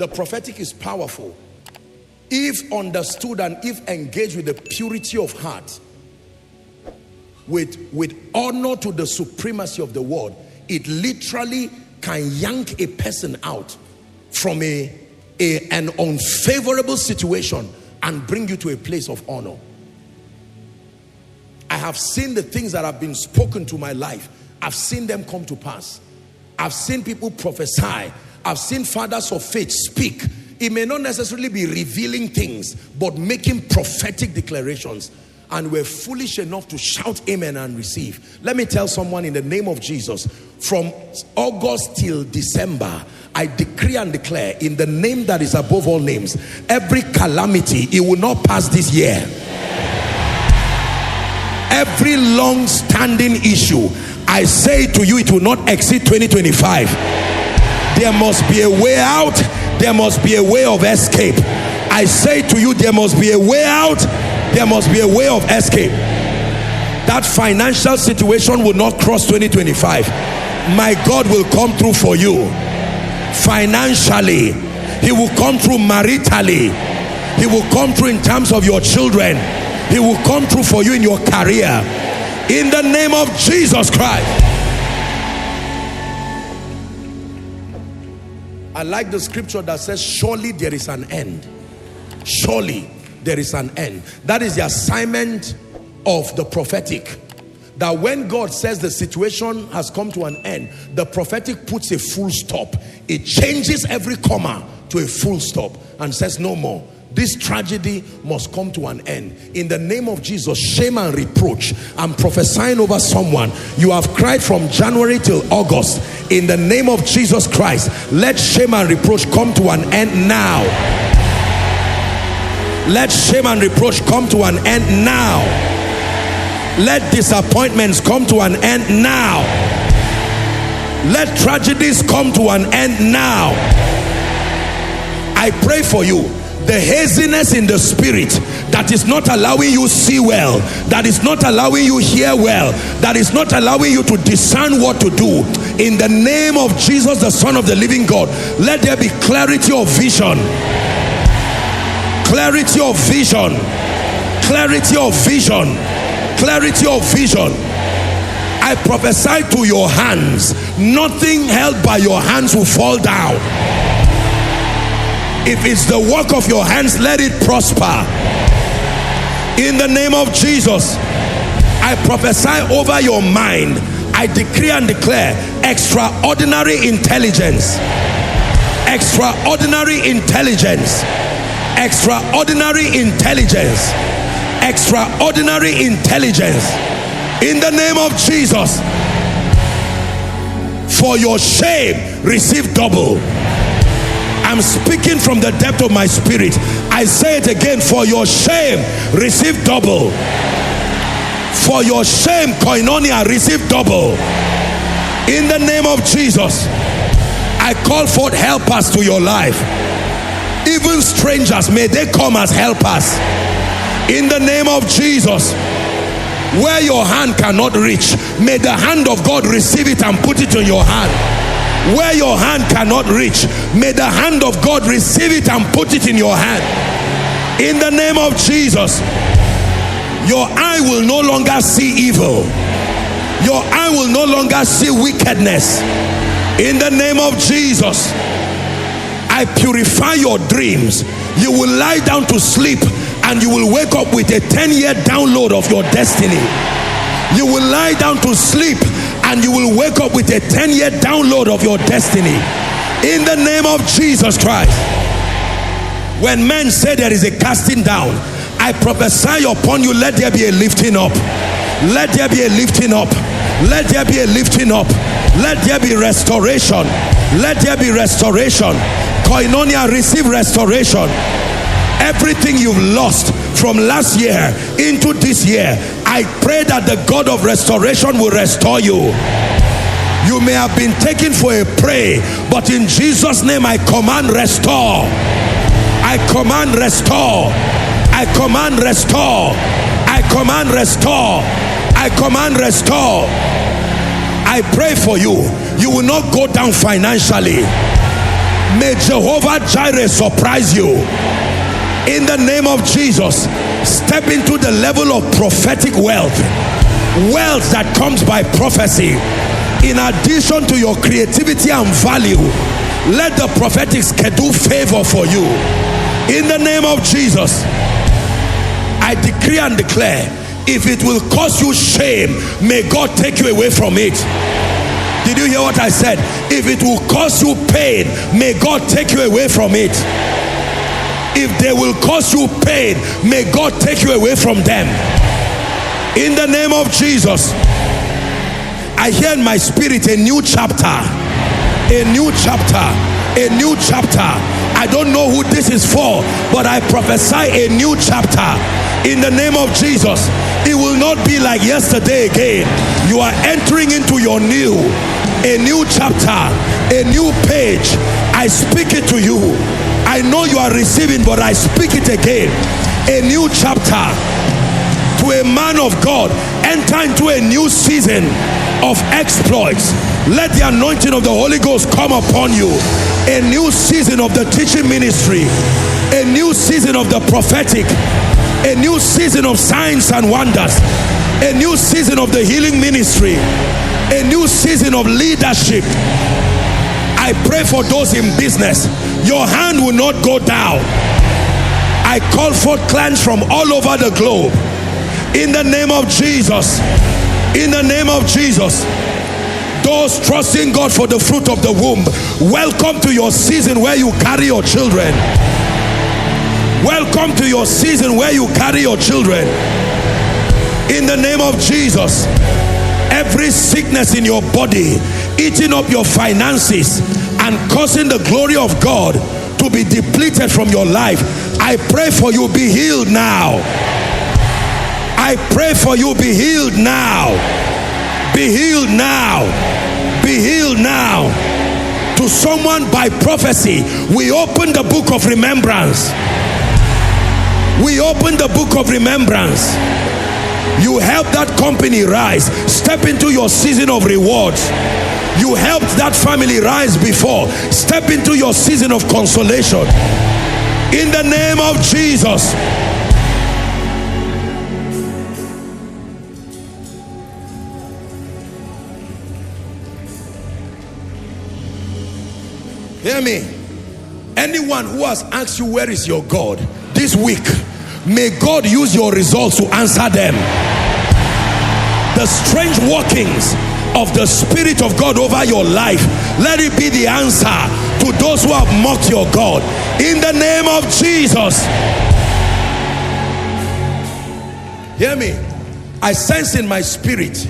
The prophetic is powerful. If understood and if engaged with the purity of heart, with honor to the supremacy of the word, it literally can yank a person out from an unfavorable situation and bring you to a place of honor. I have seen the things that have been spoken to my life. I've seen them come to pass. I've seen people prophesy. I've seen fathers of faith speak. It may not necessarily be revealing things, but making prophetic declarations. And we're foolish enough to shout amen and receive. Let me tell someone in the name of Jesus, from August till December, I decree and declare in the name that is above all names, every calamity, it will not pass this year. Every long-standing issue, I say to you, it will not exceed 2025. There must be a way out. There must be a way of escape. I say to you, there must be a way out. There must be a way of escape. That financial situation will not cross 2025. My God will come through for you. Financially, he will come through maritally. He will come through in terms of your children. He will come through for you in your career. In the name of Jesus Christ. I like the scripture that says, surely there is an end. Surely there is an end. That is the assignment of the prophetic. That when God says the situation has come to an end, the prophetic puts a full stop. It changes every comma to a full stop and says no more. This tragedy must come to an end. In the name of Jesus, shame and reproach. I'm prophesying over someone. You have cried from January till August. In the name of Jesus Christ, let shame and reproach come to an end now. Let shame and reproach come to an end now. Let disappointments come to an end now. Let tragedies come to an end now. I pray for you. The haziness in the spirit that is not allowing you see well, that is not allowing you hear well, that is not allowing you to discern what to do, in the name of Jesus, the Son of the living God, let there be clarity of vision. Clarity of vision. Clarity of vision. Clarity of vision. I prophesy to your hands, nothing held by your hands will fall down. If it's the work of your hands, let it prosper. In the name of Jesus, I prophesy over your mind. I decree and declare extraordinary intelligence. Extraordinary intelligence. Extraordinary intelligence. Extraordinary intelligence. In the name of Jesus. For your shame, receive double. I'm speaking from the depth of my spirit. I say it again. For your shame, receive double. For your shame, koinonia, receive double. In the name of Jesus, I call forth helpers to your life. Even strangers, may they come as helpers. In the name of Jesus, where your hand cannot reach, may the hand of God receive it and put it in your hand. Where your hand cannot reach, may the hand of God receive it and put it in your hand. In the name of Jesus, your eye will no longer see evil. Your eye will no longer see wickedness. In the name of Jesus, I purify your dreams. You will lie down to sleep and you will wake up with a 10-year download of your destiny. You will lie down to sleep and you will wake up with a 10-year download of your destiny. In the name of Jesus Christ. When men say there is a casting down, I prophesy upon you, let there be a lifting up. Let there be a lifting up. Let there be a lifting up. Let there be restoration. Let there be restoration. Koinonia, receive restoration. Everything you've lost from last year into this year, I pray that the God of restoration will restore you. You may have been taken for a prey, but in Jesus' name I command restore. I command restore. I command restore. I command restore. I command restore. I pray for you. You will not go down financially. May Jehovah Jireh surprise you. In the name of Jesus, step into the level of prophetic wealth. Wealth that comes by prophecy. In addition to your creativity and value, let the prophetic schedule favor for you. In the name of Jesus, I decree and declare, if it will cause you shame, may God take you away from it. Did you hear what I said? If it will cause you pain, may God take you away from it. If they will cause you pain, may God take you away from them. In the name of Jesus, I hear in my spirit a new chapter. A new chapter. A new chapter. I don't know who this is for, but I prophesy a new chapter. In the name of Jesus, it will not be like yesterday again. You are entering into your new, a new chapter, a new page. I speak it to you. I know you are receiving, but I speak it again. A new chapter. To a man of God, enter into a new season of exploits. Let the anointing of the Holy Ghost come upon you. A new season of the teaching ministry. A new season of the prophetic. A new season of signs and wonders. A new season of the healing ministry. A new season of leadership. I pray for those in business. Your hand will not go down. I call forth clients from all over the globe. In the name of Jesus. In the name of Jesus. Those trusting God for the fruit of the womb, welcome to your season where you carry your children. Welcome to your season where you carry your children. In the name of Jesus. Every sickness in your body eating up your finances and causing the glory of God to be depleted from your life, I pray for you, be healed now. I pray for you, be healed now. Be healed now. Be healed now. To someone by prophecy, we open the book of remembrance. We open the book of remembrance. You help that company rise. Step into your season of rewards. You helped that family rise before. Step into your season of consolation. In the name of Jesus. Hear me. Anyone who has asked you where is your God this week, may God use your results to answer them. The strange workings of the Spirit of God over your life, let it be the answer to those who have mocked your God. In the name of Jesus. Hear me. I sense in my spirit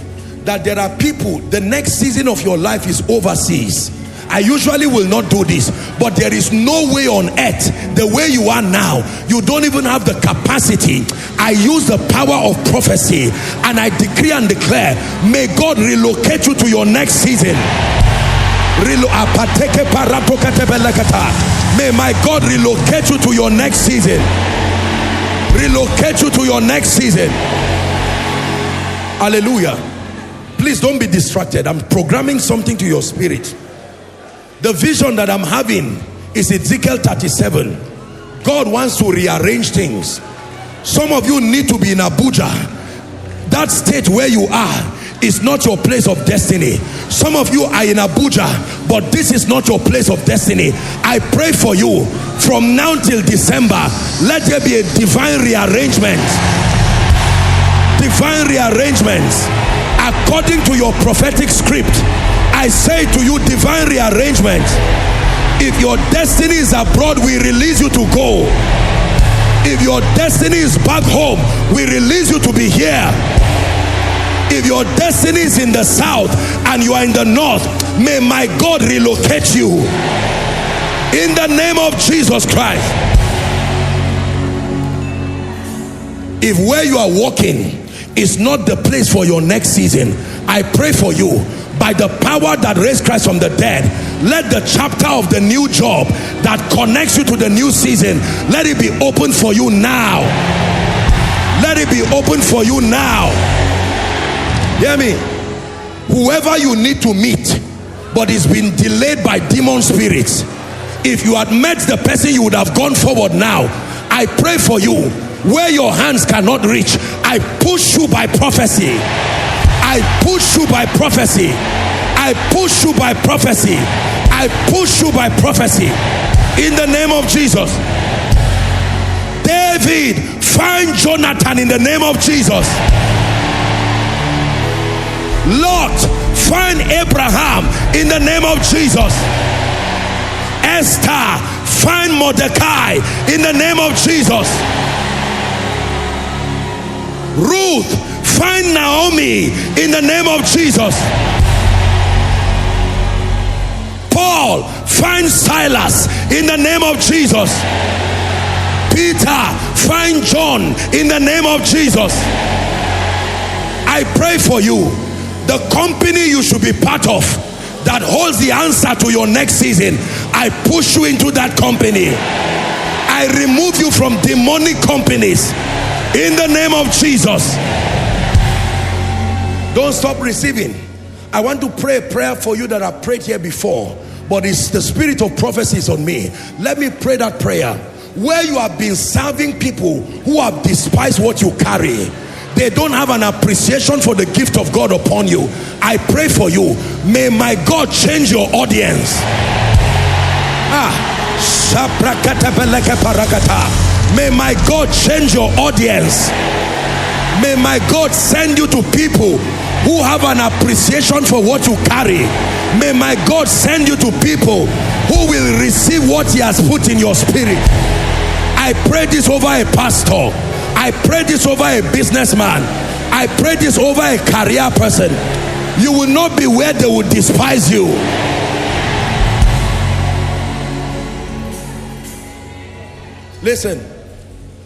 that there are people, the next season of your life is overseas. I usually will not do this, but there is no way on earth, the way you are now, you don't even have the capacity. I use the power of prophecy and I decree and declare, may God relocate you to your next season. May my God relocate you to your next season. Relocate you to your next season. Hallelujah. Please don't be distracted. I'm programming something to your spirit. The vision that I'm having is Ezekiel 37. God wants to rearrange things. Some of you need to be in Abuja. That state where you are is not your place of destiny. Some of you are in Abuja, but this is not your place of destiny. I pray for you from now till December, let there be a divine rearrangement. Divine rearrangements according to your prophetic script. I say to you, divine rearrangement. If your destiny is abroad, we release you to go. If your destiny is back home, we release you to be here. If your destiny is in the south and you are in the north, may my God relocate you. In the name of Jesus Christ. If where you are walking is not the place for your next season, I pray for you. By the power that raised Christ from the dead, let the chapter of the new job that connects you to the new season, let it be open for you now. Let it be open for you now. Hear me. Whoever you need to meet but it's been delayed by demon spirits, If you had met the person, you would have gone forward now. I pray for you. Where your hands cannot reach, I push you by prophecy. I push you by prophecy. I push you by prophecy. I push you by prophecy. In the name of Jesus. David, find Jonathan in the name of Jesus. Lot, find Abraham in the name of Jesus. Esther, find Mordecai in the name of Jesus. Ruth, find Naomi in the name of Jesus. Paul, find Silas in the name of Jesus. Peter, find John in the name of Jesus. I pray for you. The company you should be part of that holds the answer to your next season, I push you into that company. I remove you from demonic companies in the name of Jesus. Don't stop receiving. I want to pray a prayer for you that I've prayed here before, but it's the spirit of prophecy is on me. Let me pray that prayer. Where you have been serving people who have despised what you carry, they don't have an appreciation for the gift of God upon you. I pray for you. May my God change your audience. May my God change your audience. May my God send you to people who have an appreciation for what you carry. May my God send you to people who will receive what he has put in your spirit. I pray this over a pastor. I pray this over a businessman. I pray this over a career person. You will not be where they will despise you. Listen,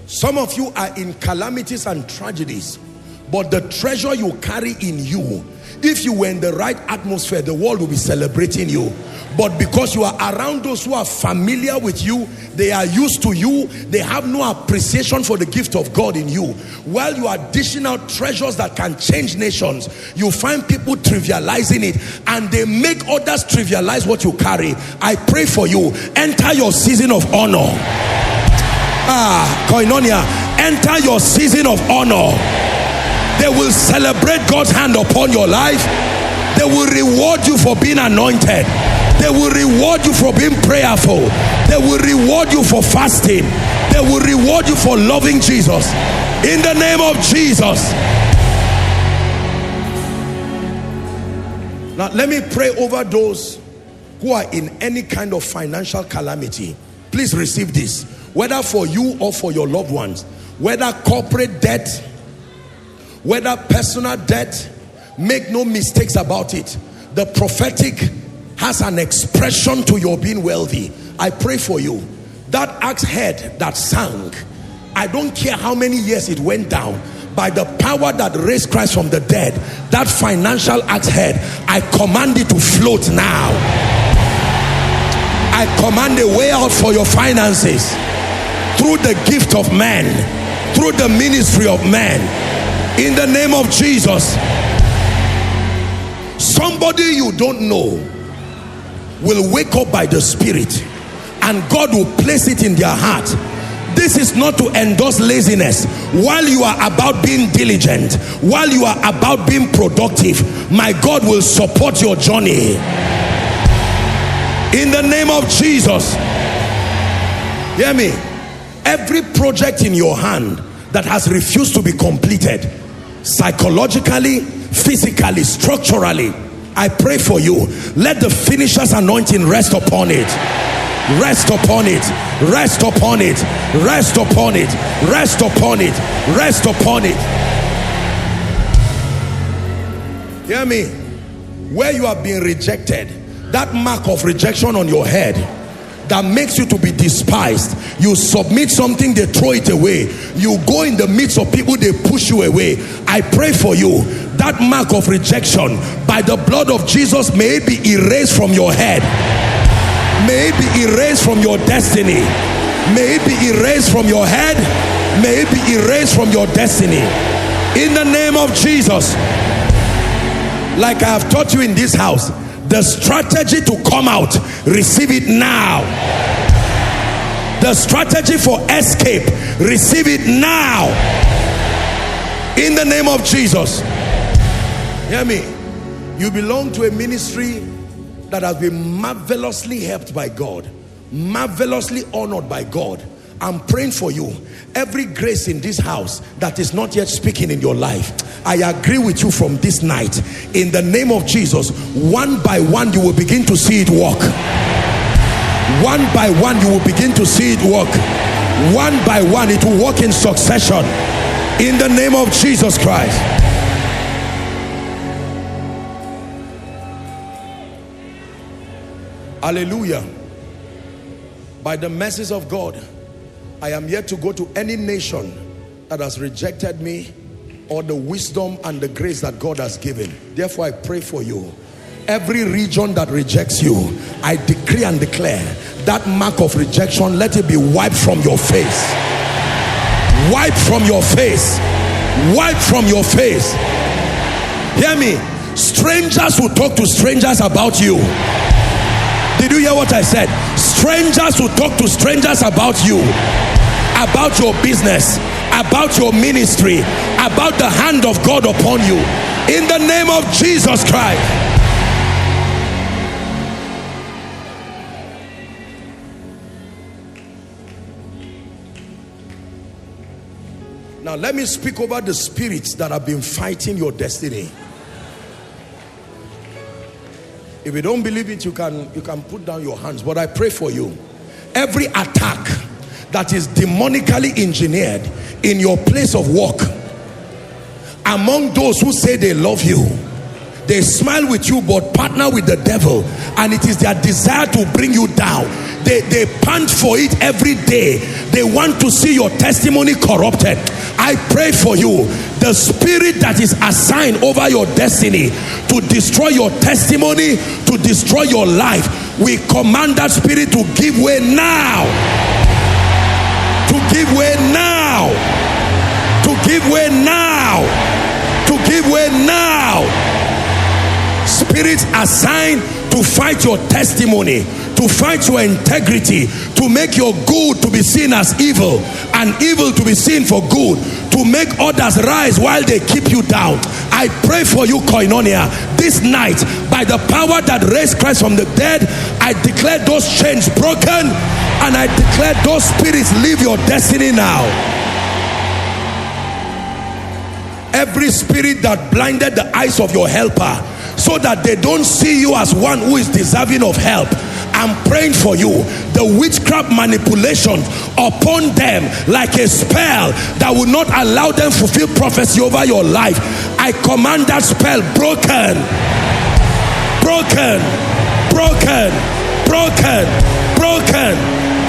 some of you are in calamities and tragedies, but the treasure you carry in you, if you were in the right atmosphere, the world will be celebrating you. But because you are around those who are familiar with you, they are used to you, they have no appreciation for the gift of God in you. While you are dishing out treasures that can change nations, you find people trivializing it, and they make others trivialize what you carry. I pray for you. Enter your season of honor. Koinonia, enter your season of honor. They will celebrate God's hand upon your life. They will reward you for being anointed. They will reward you for being prayerful. They will reward you for fasting. They will reward you for loving Jesus. In the name of Jesus. Now let me pray over those who are in any kind of financial calamity. Please receive this. Whether for you or for your loved ones. Whether corporate debt, whether personal debt, make no mistakes about it. The prophetic has an expression to your being wealthy. I pray for you. That axe head that sank, I don't care how many years it went down, by the power that raised Christ from the dead, that financial axe head, I command it to float now. I command a way out for your finances through the gift of man, through the ministry of man, in the name of Jesus. Somebody you don't know will wake up by the Spirit, and God will place it in their heart. This is not to endorse laziness. While you are about being diligent, while you are about being productive, my God will support your journey. In the name of Jesus. Hear me. Every project in your hand that has refused to be completed, psychologically, physically, structurally, I pray for you. Let the finisher's anointing rest upon it. Rest upon it. Rest upon it. Rest upon it. Rest upon it. Rest upon it. Hear me. Where you have been rejected, that mark of rejection on your head that makes you to be despised, you submit something, they throw it away. You go in the midst of people, they push you away. I pray for you. That mark of rejection, by the blood of Jesus, may it be erased from your head. May it be erased from your destiny. May it be erased from your head. May it be erased from your destiny. In the name of Jesus. Like I have taught you in this house, the strategy to come out receive it now. The strategy for escape, receive it now. In the name of Jesus. Hear me. You belong to a ministry that has been marvelously helped by God, marvelously honored by God. I'm praying for you. Every grace in this house that is not yet speaking in your life, I agree with you from this night. In the name of Jesus, one by one you will begin to see it work. One by one you will begin to see it work. One by one it will work in succession. In the name of Jesus Christ. Hallelujah. By the mercies of God, I am yet to go to any nation that has rejected me or the wisdom and the grace that God has given. Therefore, I pray for you. Every region that rejects you, I decree and declare that mark of rejection, let it be wiped from your face. Wiped from your face. Wiped from your face. Hear me. Strangers will talk to strangers about you. Did you hear what I said? Strangers will talk to strangers about you, about your business, about your ministry, about the hand of God upon you. In the name of Jesus Christ. Now let me speak over the spirits that have been fighting your destiny. If you don't believe it, you can put down your hands. But I pray for you. Every attack that is demonically engineered in your place of work, among those who say they love you, they smile with you but partner with the devil, and it is their desire to bring you down. They pant for it every day. They want to see your testimony corrupted. I pray for you. The spirit that is assigned over your destiny to destroy your testimony, to destroy your life, we command that spirit to give way now. To give way now. To give way now. To give way now. Spirits assigned to fight your testimony, to fight your integrity, to make your good to be seen as evil and evil to be seen for good, to make others rise while they keep you down. I pray for you, Koinonia, this night, by the power that raised Christ from the dead, I declare those chains broken, and I declare those spirits leave your destiny now. Every spirit that blinded the eyes of your helper so that they don't see you as one who is deserving of help, I'm praying for you. The witchcraft manipulation upon them like a spell that will not allow them to fulfill prophecy over your life, I command that spell broken. Broken. Broken. Broken. Broken.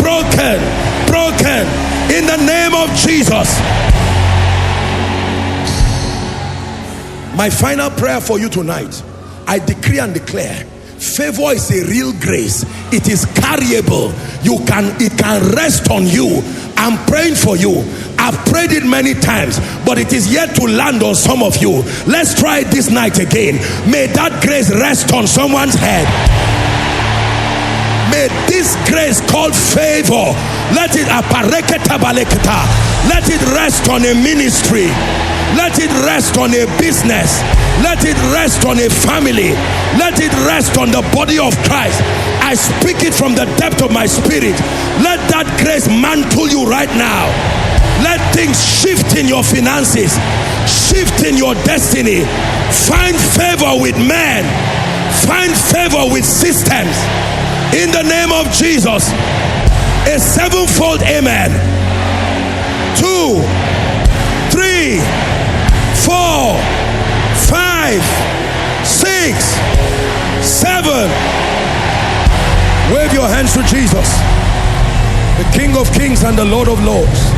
Broken. Broken. In the name of Jesus. My final prayer for you tonight, I decree and declare, favor is a real grace. It is carryable. It can rest on you. I'm praying for you. I've prayed it many times, but it is yet to land on some of you. Let's try it this night again. May that grace rest on someone's head. May this grace called favor, let it rest on a ministry. Let it rest on a business. Let it rest on a family. Let it rest on the body of Christ. I speak it from the depth of my spirit. Let that grace mantle you right now. Let things shift in your finances, shift in your destiny. Find favor with men. Find favor with systems. In the name of Jesus. A sevenfold amen. 2, 3, 4, 5, 6, 7. Wave your hands to Jesus, the King of Kings and the Lord of Lords.